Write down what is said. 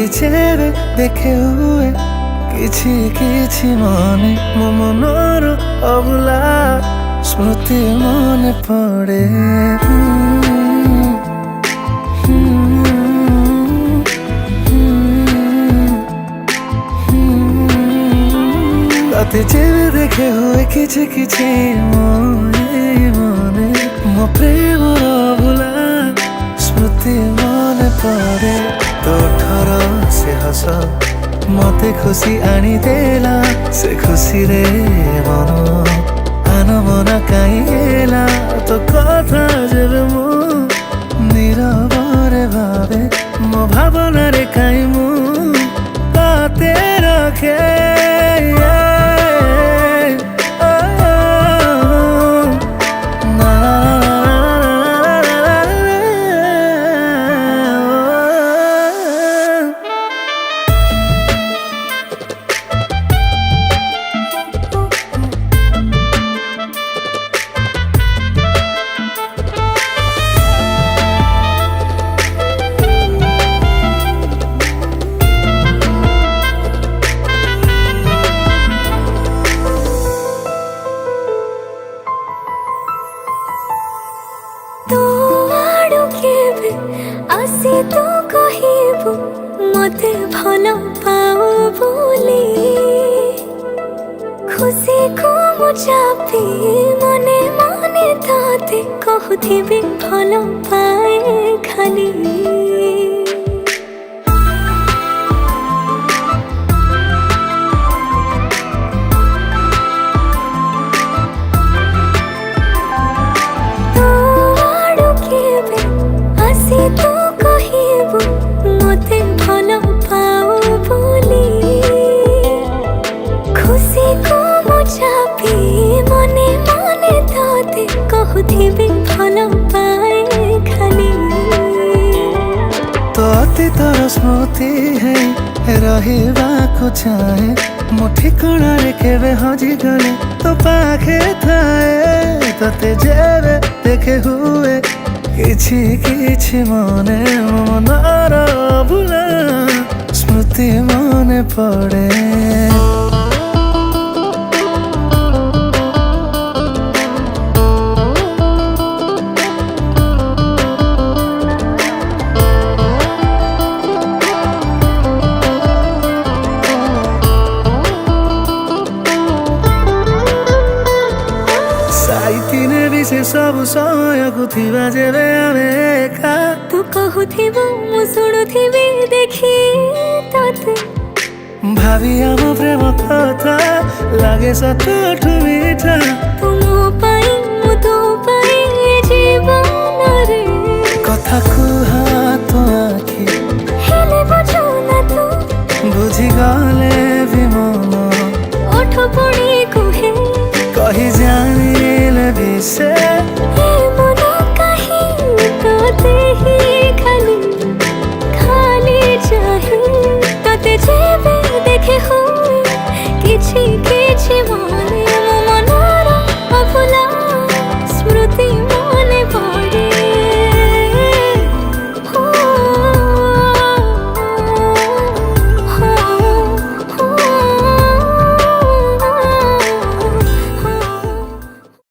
राति जेबे देखे हुए किछि किछि मने मो मनर अबुला स्मृति मने पड़े। राति जेबे देखे हुए किछि किछि मने मो प्रेमर अबुला स्मृति मने पड़े। तोठर से हस मते खुशी आनी देला से खुशी रे मन आनमना काई गेला तो कथा जेबे मु नीरबरे भावे मो भावना रे काई मु बाते रखे। आसे तो कहिबु मते भल पाओ बोली खुशी को मुझापी मने मने ताते कहथिबे भल पाए खाली। तो कहिबु मते भल पाओ बोली खुशी को मुझापी मने मने ताते कहथिबे भल पाए खाली। तो अतीतर स्मृति है रहिबाकु चाहे मो ठिकଣା रे केबे हजी गले तो पाखे थाए तते जेबे देखे हुए किछि किछि मने मनर अबुला स्मृति मने पड़े। साइतिने भी से सब सहयोग थिबा जेबे आमे एका तू कहथिबु मु शुणुथिबि देखि तते भावी आम प्रेम कथा लागे सतठु मीठा तू मो